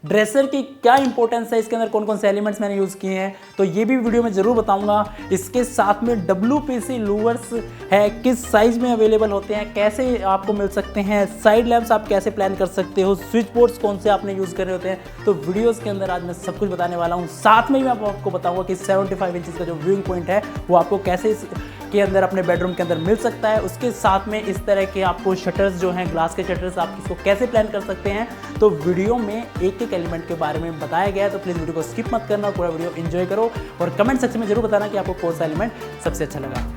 Dresser की क्या importance है, इसके अंदर कौन कौन से एलिमेंट्स मैंने यूज़ किए हैं, तो ये भी वीडियो में ज़रूर बताऊंगा। इसके साथ में WPC लूवर्स है, किस साइज़ में अवेलेबल होते हैं, कैसे आपको मिल सकते हैं, साइड लैंप्स आप कैसे प्लान कर सकते हो, स्विच बोर्ड्स कौन से आपने यूज़ कर रहे होते हैं, तो वीडियोज़ के अंदर आज मैं सब कुछ बताने वाला हूँ। साथ में ही मैं आपको बताऊँगा कि 75 इंचज़ का जो व्यूइंग पॉइंट है वो आपको कैसे के अंदर अपने बेडरूम के अंदर मिल सकता है। उसके साथ में इस तरह के आपको शटर्स जो हैं, ग्लास के शटर्स, आप इसको कैसे प्लान कर सकते हैं, तो वीडियो में एक एक एलिमेंट के बारे में बताया गया है। तो प्लीज़ वीडियो को स्किप मत करना, पूरा वीडियो एंजॉय करो और कमेंट सेक्शन में जरूर बताना कि आपको कौन सा एलिमेंट सबसे अच्छा लगा।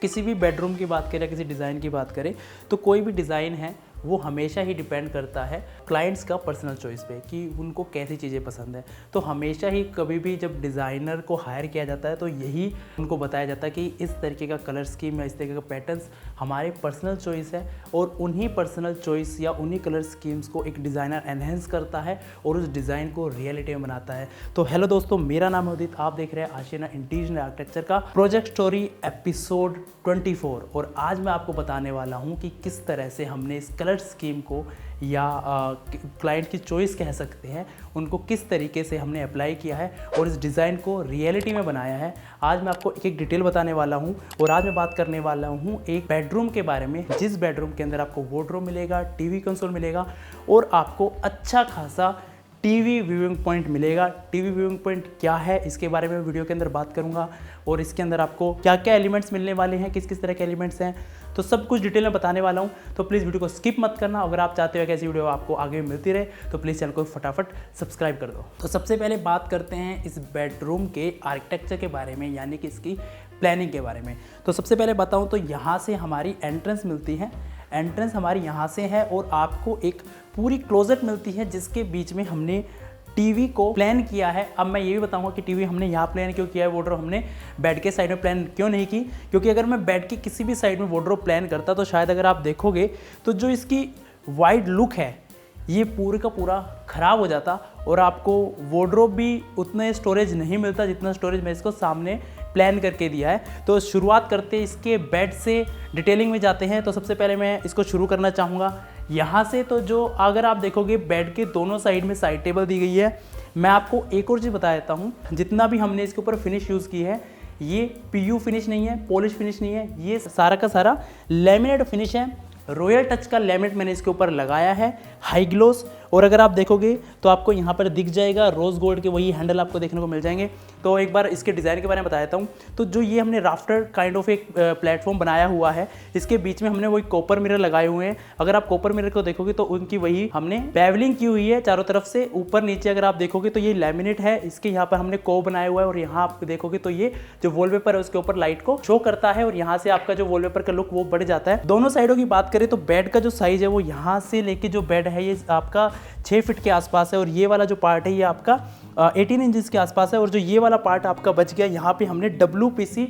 किसी भी बेडरूम की बात करें, किसी डिज़ाइन की बात करें, तो कोई भी डिज़ाइन है वो हमेशा ही डिपेंड करता है क्लाइंट्स का पर्सनल चॉइस पे कि उनको कैसी चीज़ें पसंद है। तो हमेशा ही कभी भी जब डिज़ाइनर को हायर किया जाता है तो यही उनको बताया जाता है कि इस तरीके का कलर स्कीम या इस तरीके का पैटर्न्स हमारे पर्सनल चॉइस है और उन्हीं पर्सनल चॉइस या उन्हीं कलर स्कीम्स को एक डिज़ाइनर एनहेंस करता है और उस डिज़ाइन को रियलिटी में बनाता है। तो हेलो दोस्तों, मेरा नाम है उदित, आप देख रहे हैं आशियाना इंटीरियर आर्किटेक्चर का प्रोजेक्ट स्टोरी एपिसोड 24 और आज मैं आपको बताने वाला हूँ कि किस तरह से हमने इस कलर स्कीम को या क्लाइंट की चॉइस कह सकते हैं, उनको किस तरीके से हमने अप्लाई किया है और इस डिज़ाइन को रियलिटी में बनाया है। आज मैं आपको एक एक डिटेल बताने वाला हूं और आज मैं बात करने वाला हूं एक बेडरूम के बारे में, जिस बेडरूम के अंदर आपको वार्डरोब मिलेगा, टीवी कंसोल मिलेगा और आपको अच्छा खासा टीवी व्यूइंग पॉइंट मिलेगा। टीवी व्यूइंग पॉइंट क्या है इसके बारे में वीडियो के अंदर बात करूंगा और इसके अंदर आपको क्या क्या एलिमेंट्स मिलने वाले हैं, किस किस तरह के एलिमेंट्स हैं, तो सब कुछ डिटेल में बताने वाला हूं। तो प्लीज़ वीडियो को स्किप मत करना। अगर आप चाहते हो कि ऐसी वीडियो आपको आगे मिलती रहे तो प्लीज़ चैनल को फटाफट सब्सक्राइब कर दो। तो सबसे पहले बात करते हैं इस बेडरूम के आर्किटेक्चर के बारे में, यानी कि इसकी प्लानिंग के बारे में। तो सबसे पहले बताऊँ तो यहाँ से हमारी एंट्रेंस मिलती है। एंट्रेंस हमारी यहाँ से है और आपको एक पूरी क्लोजेट मिलती है जिसके बीच में हमने टीवी को प्लान किया है। अब मैं ये भी बताऊंगा कि टीवी हमने यहाँ प्लान क्यों किया है, वार्डरोब हमने बेड के साइड में प्लान क्यों नहीं की, क्योंकि अगर मैं बेड की किसी भी साइड में वार्डरोब प्लान करता तो शायद अगर आप देखोगे तो जो इसकी वाइड लुक है ये पूरे का पूरा ख़राब हो जाता और आपको वार्डरोब भी उतने स्टोरेज नहीं मिलता जितना स्टोरेज मैं इसको सामने प्लान करके दिया है। तो शुरुआत करते हैं इसके बेड से, डिटेलिंग में जाते हैं। तो सबसे पहले मैं इसको शुरू करना चाहूँगा यहाँ से। तो जो अगर आप देखोगे बेड के दोनों साइड में साइड टेबल दी गई है। मैं आपको एक और चीज़ बता देता हूँ, जितना भी हमने इसके ऊपर फिनिश यूज़ की है ये PU फिनिश नहीं है, पॉलिश फिनिश नहीं है, ये सारा का सारा लैमिनेट फिनिश है। रॉयल टच का लैमिनेट मैंने इसके ऊपर लगाया है, हाई ग्लोस। और अगर आप देखोगे तो आपको यहाँ पर दिख जाएगा रोज़ गोल्ड के वही हैंडल आपको देखने को मिल जाएंगे। तो एक बार इसके डिज़ाइन के बारे में बता देता हूँ। तो जो ये हमने राफ्टर काइंड ऑफ एक प्लेटफॉर्म बनाया हुआ है, इसके बीच में हमने वही कॉपर मिरर लगाए हुए हैं। अगर आप कॉपर मिरर को देखोगे तो उनकी वही हमने बेवलिंग की हुई है चारों तरफ से ऊपर नीचे। अगर आप देखोगे तो ये लैमिनेट है, इसके यहाँ पर हमने को बनाया हुआ है और यहाँ आप देखोगे तो ये जो वॉलपेपर है उसके ऊपर लाइट को शो करता है और यहाँ से आपका जो वॉलपेपर का लुक वो बढ़ जाता है। दोनों साइडों की बात करें तो बेड का जो साइज है वो यहाँ से लेके जो बेड है ये आपका 6 फीट के आसपास है और ये वाला जो पार्ट है ये आपका 18 इंचेस के आसपास है। और जो ये वाला पार्ट आपका बच गया, यहाँ पे हमने WPC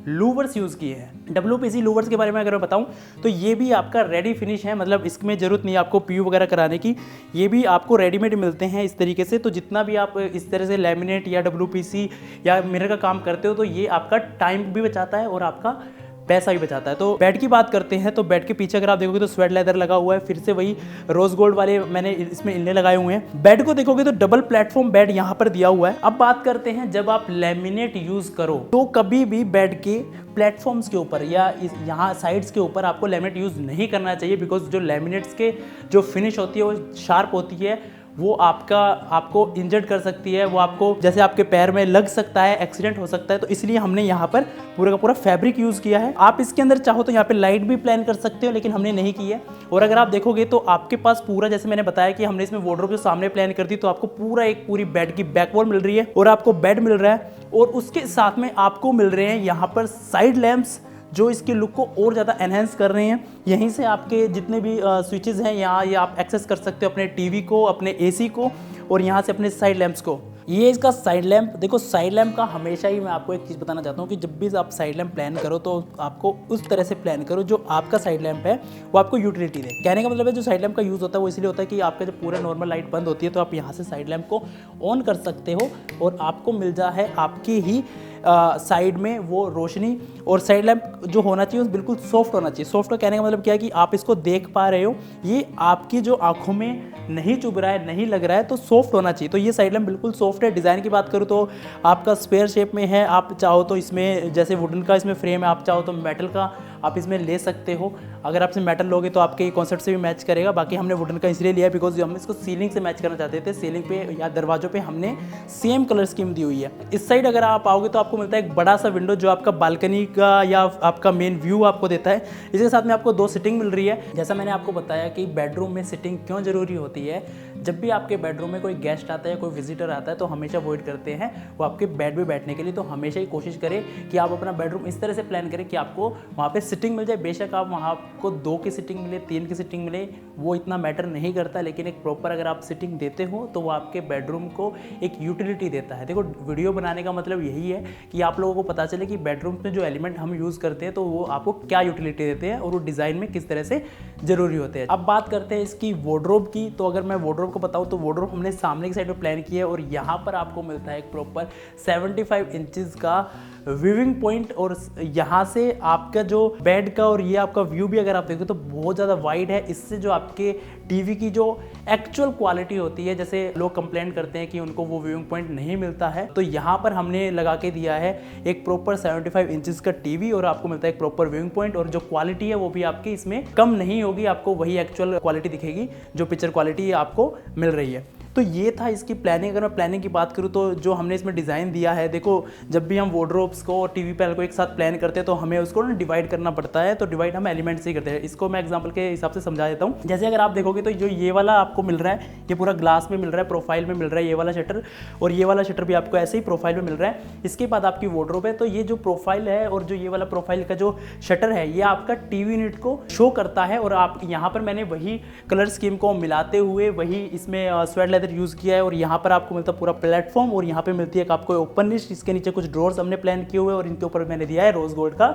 लूवर्स यूज़ किए हैं। WPC लूवर्स के बारे में अगर मैं बताऊं तो ये भी आपका रेडी फिनिश है, मतलब इसमें ज़रूरत नहीं है आपको PU वगैरह कराने की, ये भी आपको रेडीमेड मिलते हैं इस तरीके से। तो जितना भी आप इस तरह से लैमिनेट या WPC या मिरर का काम करते हो तो ये आपका टाइम भी बचाता है और आपका पैसा भी बचाता है। तो बेड की बात करते हैं तो बेड के पीछे अगर आप देखोगे तो स्वेट लेदर लगा हुआ है, फिर से वही रोज गोल्ड वाले मैंने इसमें इनले लगाए हुए हैं। बेड को देखोगे तो डबल प्लेटफॉर्म बेड यहाँ पर दिया हुआ है। अब बात करते हैं जब आप लैमिनेट यूज करो तो कभी भी बेड के प्लेटफॉर्म्स के ऊपर या यहाँ साइड्स के ऊपर आपको लैमिनेट यूज नहीं करना चाहिए, बिकॉज जो लैमिनेट्स के जो फिनिश होती है वो शार्प होती है, वो आपको इंजर्ड कर सकती है, वो आपको जैसे आपके पैर में लग सकता है, एक्सीडेंट हो सकता है। तो इसलिए हमने यहाँ पर पूरा का पूरा फैब्रिक यूज़ किया है। आप इसके अंदर चाहो तो यहाँ पे लाइट भी प्लान कर सकते हो, लेकिन हमने नहीं की है। और अगर आप देखोगे तो आपके पास पूरा, जैसे मैंने बताया कि हमने इसमें वार्डरोब जो सामने प्लान कर दी, तो आपको पूरा एक पूरी बेड की बैक वॉल मिल रही है और आपको बेड मिल रहा है और उसके साथ में आपको मिल रहे हैं यहाँ पर साइड लैंप्स जो इसके लुक को और ज़्यादा एनहेंस कर रहे हैं। यहीं से आपके जितने भी स्विचेस हैं यहाँ ये आप एक्सेस कर सकते हो अपने टीवी को, अपने एसी को और यहाँ से अपने साइड लैंप्स को। ये इसका साइड लैंप देखो, साइड लैंप का हमेशा ही मैं आपको एक चीज़ बताना चाहता हूँ कि जब भी आप साइड लैंप प्लान करो तो आपको उस तरह से प्लान करो जो आपका साइड लैंप है वो आपको यूटिलिटी दे। कहने का मतलब है जो साइड लैंप का यूज़ होता है वो इसलिए होता है कि आपका जब पूरा नॉर्मल लाइट बंद होती है तो आप यहाँ से साइड लैंप को ऑन कर सकते हो और आपको मिल जा है आपकी ही साइड में वो रोशनी, और साइड लैंप जो होना चाहिए वो बिल्कुल सॉफ्ट होना चाहिए। सॉफ्ट का कहने का मतलब क्या है कि आप इसको देख पा रहे हो, ये आपकी जो आंखों में नहीं चुभ रहा है, नहीं लग रहा है, तो सॉफ्ट होना चाहिए। तो ये साइड लैंप बिल्कुल सॉफ्ट है। डिज़ाइन की बात करूँ तो आपका स्क्वायर शेप में है, आप चाहो तो इसमें जैसे वुडन का इसमें फ्रेम है, आप चाहो तो मेटल का आप इसमें ले सकते हो। अगर आप मेटल लोगे तो आपके कॉन्सेप्ट से भी मैच करेगा। बाकी हमने वुडन का इसलिए लिया बिकॉज हम इसको सीलिंग से मैच करना चाहते थे। सीलिंग पे या दरवाजों पे हमने सेम कलर स्कीम दी हुई है। इस साइड अगर आप आओगे तो आपको मिलता है एक बड़ा सा विंडो जो आपका बालकनी का या आपका मेन व्यू आपको देता है। इसके साथ में आपको 2 सीटिंग मिल रही है। जैसा मैंने आपको बताया कि बेडरूम में सीटिंग क्यों ज़रूरी होती है। जब भी आपके बेडरूम में कोई गेस्ट आता है, कोई विजिटर आता है, तो हमेशा अवॉइड करते हैं वो आपके बेड पे बैठने के लिए। तो हमेशा ही कोशिश करें कि आप अपना बेडरूम इस तरह से प्लान करें कि आपको वहाँ पे सिटिंग मिल जाए। बेशक आप वहाँ आपको 2 की सिटिंग मिले, 3 की सिटिंग मिले, वो इतना मैटर नहीं करता, लेकिन एक प्रॉपर अगर आप सिटिंग देते हो तो वो आपके बेडरूम को एक यूटिलिटी देता है। देखो, वीडियो बनाने का मतलब यही है कि आप लोगों को पता चले कि बेडरूम में जो एलिमेंट हम यूज़ करते हैं तो वो आपको क्या यूटिलिटी देते हैं और वो डिज़ाइन में किस तरह से ज़रूरी होते हैं। अब बात करते हैं इसकी वार्डरोब की। तो अगर मैं वार्डरोब को बताऊँ तो वार्डरोब हमने सामने की साइड में प्लान की है और यहाँ पर आपको मिलता है एक प्रॉपर 75 इंचेस का व्यूइंग पॉइंट। और यहाँ से आपका जो बेड का और ये आपका व्यू भी अगर आप देखो तो बहुत ज़्यादा वाइड है। इससे जो आपके टीवी की जो एक्चुअल क्वालिटी होती है, जैसे लोग कंप्लेंट करते हैं कि उनको वो व्यूइंग पॉइंट नहीं मिलता है, तो यहाँ पर हमने लगा के दिया है एक प्रॉपर 75 इंचेस का टीवी और आपको मिलता है एक प्रॉपर व्यूइंग पॉइंट। और जो क्वालिटी है वो भी आपकी इसमें कम नहीं होगी, आपको वही एक्चुअल क्वालिटी दिखेगी जो पिक्चर क्वालिटी आपको मिल रही है। तो ये था इसकी प्लानिंग। अगर मैं प्लानिंग की बात करूँ तो जो हमने इसमें डिज़ाइन दिया है, देखो जब भी हम वार्डरोब्स को और टीवी पैनल को एक साथ प्लान करते हैं तो हमें उसको ना डिवाइड करना पड़ता है। तो डिवाइड हम एलिमेंट से ही करते हैं। इसको मैं एग्जांपल के हिसाब से समझा देता हूँ। जैसे अगर आप देखोगे तो जो ये वाला आपको मिल रहा है, ये पूरा ग्लास में मिल रहा है, प्रोफाइल में मिल रहा है ये वाला शटर, और ये वाला शटर भी आपको ऐसे ही प्रोफाइल में मिल रहा है। इसके बाद आपकी वार्डरोब है। तो ये जो प्रोफाइल है और जो ये वाला प्रोफाइल का जो शटर है, ये आपका टीवी यूनिट को शो करता है। और आप यहाँ पर मैंने वही कलर स्कीम को मिलाते हुए वही इसमें स्वेट लेदर यूज़ किया है। और यहाँ पर आपको मिलता है पूरा प्लेटफॉर्म और यहाँ पे मिलती है आपको ओपन लिस्ट। इसके नीचे कुछ ड्रॉर्स हमने प्लान किए हुए और इनके ऊपर मैंने दिया है रोज गोल्ड का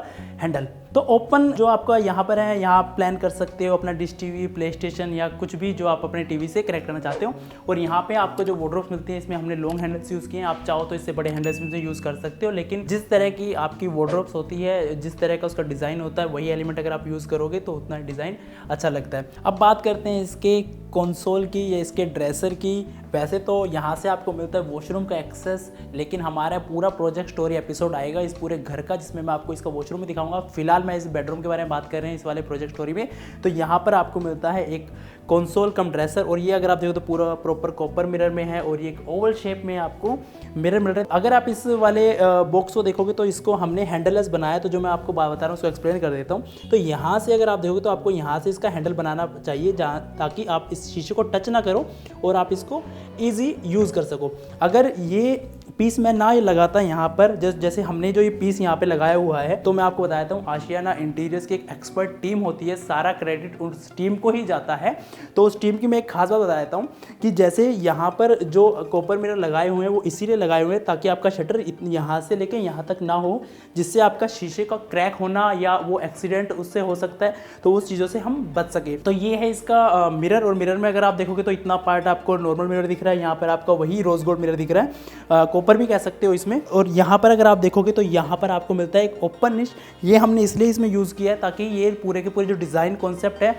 हैंडल। तो ओपन जो आपका यहाँ पर है, यहाँ आप प्लान कर सकते हो अपना डिश टीवी, प्ले स्टेशन या कुछ भी जो आप अपने टीवी से कनेक्ट करना चाहते हो। और यहाँ पे आपको जो वार्डरोब्स मिलती हैं इसमें हमने लॉन्ग हैंडल्स यूज़ किए हैं। आप चाहो तो इससे बड़े हैंडल्स में से यूज़ कर सकते हो, लेकिन जिस तरह की आपकी वार्डरोब्स होती है, जिस तरह का उसका डिज़ाइन होता है, वही एलिमेंट अगर आप यूज़ करोगे तो उतना डिज़ाइन अच्छा लगता है। अब बात करते हैं इसके कंसोल की या इसके ड्रेसर की। वैसे तो यहाँ से आपको मिलता है वॉशरूम का एक्सेस, लेकिन हमारा पूरा प्रोजेक्ट स्टोरी एपिसोड आएगा इस पूरे घर का, जिसमें मैं आपको इसका वॉशरूम भी दिखाऊंगा। फिलहाल मैं इस बेडरूम के बारे में बात कर रहे हैं इस वाले प्रोजेक्ट स्टोरी में। तो यहाँ पर आपको मिलता है एक कंसोल कम ड्रेसर, और ये अगर आप देखो तो पूरा प्रॉपर कॉपर मिरर में है और ये एक ओवल शेप में आपको मिरर मिल रहा है। अगर आप इस वाले बॉक्स को देखोगे तो इसको हमने हैंडललेस बनाया, तो जो मैं आपको बता रहा हूँ उसको एक्सप्लेन कर देता हूँ। तो यहाँ से अगर आप देखोगे तो आपको यहाँ से इसका हैंडल बनाना चाहिए, जहाँ ताकि आप इस शीशे को टच ना करो और आप इसको ईजी यूज़ कर सको। अगर ये पीस मैं ना ये लगाता यहाँ पर, जैसे हमने जो ये पीस यहाँ पे लगाया हुआ है, तो मैं आपको बता देता हूँ आशियाना इंटीरियर्स की एक एक्सपर्ट टीम होती है, सारा क्रेडिट उस टीम को ही जाता है। तो उस टीम की मैं एक खास बात बता देता हूँ कि जैसे यहाँ पर जो कॉपर मिरर लगाए हुए हैं वो इसीलिए लगाए हुए हैं ताकि आपका शटर यहाँ से लेके यहाँ तक ना हो, जिससे आपका शीशे का क्रैक होना या वो एक्सीडेंट उससे हो सकता है, तो उस चीज़ों से हम बच सके। तो ये है इसका मिरर। और मिरर में अगर आप देखोगे तो इतना पार्ट आपको नॉर्मल मिरर दिख रहा है, यहाँ पर आपका वही रोज गोल्ड मिरर दिख रहा है, कॉपर भी कह सकते हो इसमें। और यहाँ पर अगर आप देखोगे तो यहाँ पर आपको मिलता है एक ओपन निश। ये हमने इसलिए इसमें यूज़ किया है ताकि ये पूरे के पूरे जो डिज़ाइन कॉन्सेप्ट है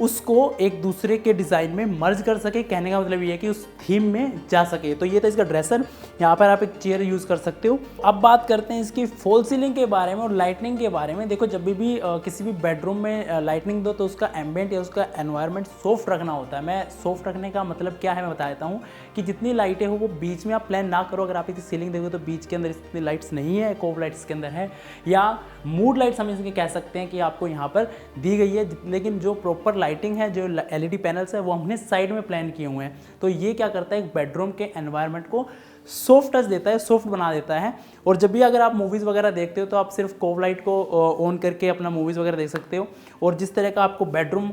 उसको एक दूसरे के डिज़ाइन में मर्ज कर सके। कहने का मतलब ये है कि उस थीम में जा सके। तो ये था इसका ड्रेसर। यहाँ पर आप एक चेयर यूज़ कर सकते हो। अब बात करते हैं इसकी फॉल सीलिंग के बारे में और लाइटनिंग के बारे में। देखो, जब भी किसी भी बेडरूम में लाइटनिंग दो तो उसका एम्बिएंट या उसका एनवायरनमेंट सॉफ्ट रखना होता है। मैं सॉफ्ट रखने का मतलब क्या है मैं बता देता हूँ कि जितनी लाइटें हो वो बीच में आप प्लान ना करो। अगर आप इसकी सीलिंग देखो तो बीच के अंदर इतनी लाइट्स नहीं है, कोव लाइट्स के अंदर है, या मूड लाइट्स हम इसके कह सकते हैं कि आपको यहाँ पर दी गई है। लेकिन जो प्रॉपर लाइटिंग है, जो एलईडी पैनल्स है, वो हमने साइड में प्लान किए हुए हैं। तो ये क्या करता है, एक बेडरूम के एनवायरनमेंट को सॉफ्ट टच देता है, सॉफ्ट बना देता है। और जब भी अगर आप मूवीज़ वगैरह देखते हो तो आप सिर्फ कोव लाइट को ऑन करके अपना मूवीज़ वगैरह देख सकते हो। और जिस तरह का आपको बेडरूम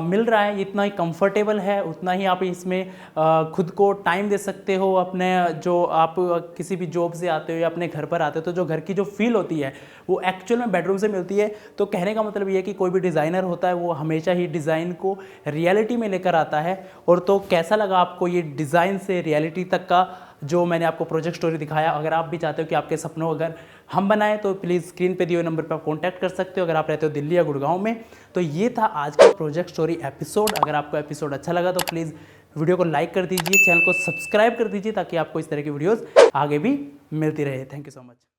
मिल रहा है, इतना ही कंफर्टेबल है, उतना ही आप इसमें खुद को टाइम दे सकते हो। अपने जो आप किसी भी जॉब से आते हो या अपने घर पर आते हो तो जो घर की जो फील होती है वो एक्चुअल में बेडरूम से मिलती है। तो कहने का मतलब ये है कि कोई भी डिज़ाइनर होता है वो हमेशा ही डिज़ाइन को रियलिटी में लेकर आता है। और तो कैसा लगा आपको ये डिज़ाइन से रियलिटी तक का जो मैंने आपको प्रोजेक्ट स्टोरी दिखाया, अगर आप भी चाहते हो कि आपके सपनों अगर हम बनाएं तो प्लीज़ स्क्रीन पे दिए हुए नंबर पर आप कॉन्टैक्ट कर सकते हो, अगर आप रहते हो दिल्ली या गुड़गांव में। तो ये था आज का प्रोजेक्ट स्टोरी एपिसोड। अगर आपको एपिसोड अच्छा लगा तो प्लीज़ वीडियो को लाइक कर दीजिए, चैनल को सब्सक्राइब कर दीजिए ताकि आपको इस तरह की वीडियोज़ आगे भी मिलती रहे। Thank you so much.